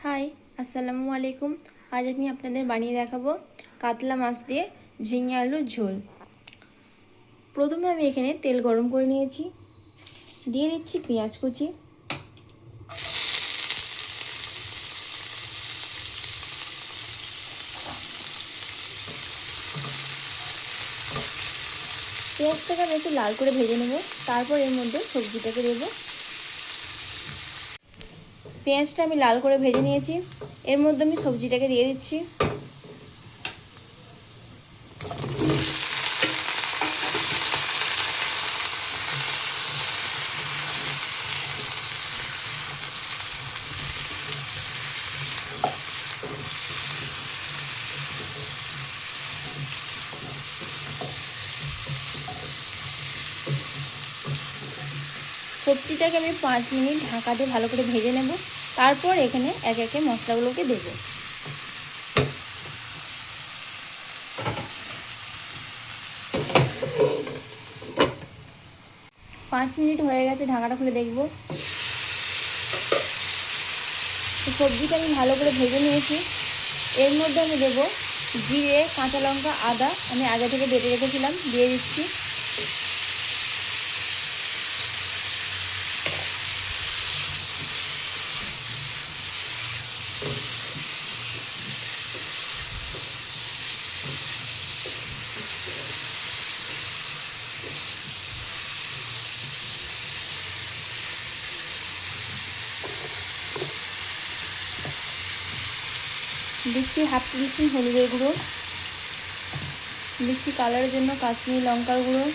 High, আসসালামু আলাইকুম। আজ আমি আপনাদের বানিয়ে দেখাবো কাতলা মাছ দিয়ে ঝিঙে আলুর ঝোল। প্রথমে আমি এখানে তেল গরম করে নিয়েছি, দিয়ে দিচ্ছি পেঁয়াজ কুচি, পেঁয়াজটাকে আমি একটু লাল করে ভেজে নেব। তারপর এর মধ্যে সবজিটাকে দেবো। পেঁয়াজটা আমি লাল করে ভেজে নিয়েছি, এর মধ্যে আমি সবজিটাকে দিয়ে দিচ্ছি। সবজিটাকে আমি 5 মিনিট ঢাকা দিয়ে ভালো করে ভেজে নেব। তারপর এখানে একে একে মশলাগুলোকে দেব। 5 মিনিট হয়ে গেছে, ঢাকাটা খুলে দেখব। সবজিটা আমি ভালো করে ভেজে নিয়েছি। এর মধ্যে আমি দেব জিরে, কাঁচা লঙ্কা, আদা আমি আগে থেকে বেটে রেখেছিলাম, দিয়ে দিচ্ছি। দিচ্ছি হাফ টি হলুদের গুঁড়ো, দিচ্ছি কালারের জন্য কাশ্মীরি লঙ্কার গুঁড়ো,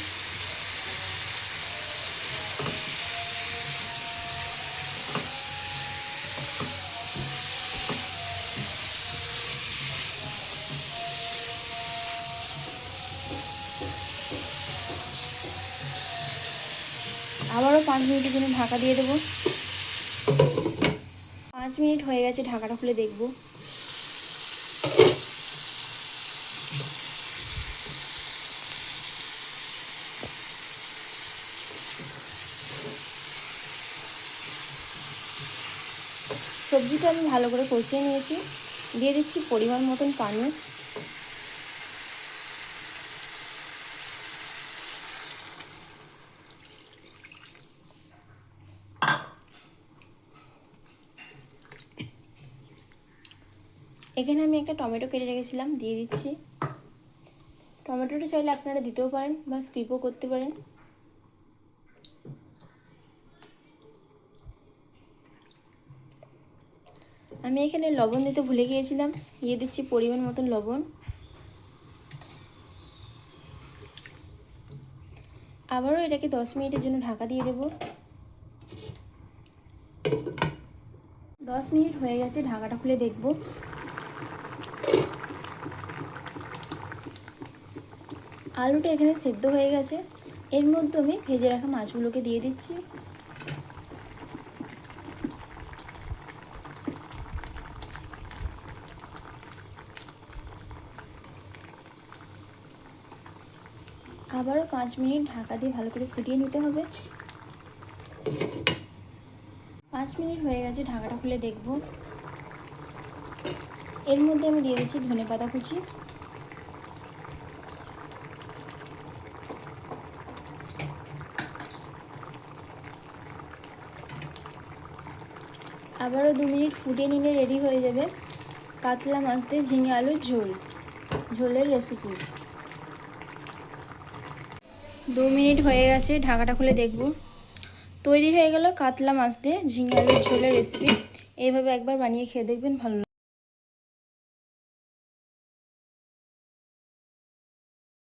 আবারও 5 মিনিটের জন্য ঢাকা দিয়ে দেবো। 5 মিনিট হয়ে গেছে, ঢাকাটা খুলে দেখব। সবজিটা আমি ভালো করে কষিয়ে নিয়েছি, দিয়ে দিচ্ছি পরিমাণ মতন পানি। এখানে আমি একটা টমেটো কেটে রেখেছিলাম, দিয়ে দিচ্ছি। টমেটোটা চাইলে আপনারা দিতেও পারেন বা স্কিপও করতে পারেন। আমি এখানে লবণ দিতে ভুলে গিয়েছিলাম, দিয়ে দিচ্ছি পরিমাণ মতন লবণ। আবারও এটাকে 10 মিনিটের জন্য ঢাকা দিয়ে দেব। 10 মিনিট হয়ে গেছে, ঢাকাটা খুলে দেখব। আলুটা এখানে সেদ্ধ হয়ে গেছে। এর মধ্যে আমি ভেজে রাখা মাছগুলোকে দিয়ে দিচ্ছি। আবারও 5 মিনিট ঢাকা দিয়ে ভালো করে ফুটিয়ে নিতে হবে। 5 মিনিট হয়ে গেছে, ঢাকাটা খুলে দেখব। এর মধ্যে আমি দিয়ে দিচ্ছি ধনেপাতা কুচি, আবারও 2 মিনিট ফুটিয়ে নিলে রেডি হয়ে যাবে কাতলা মাছ দিয়ে ঝিঙে আলুর ঝোলের রেসিপি। 2 মিনিট হয়ে গেছে, ঢাকাটা খুলে দেখব। তৈরি হয়ে গেল কাতলা মাছ দিয়ে ঝিঙে আলুর ঝোলের রেসিপি। এইভাবে একবার বানিয়ে খেয়ে দেখবেন, ভালো লাগবে।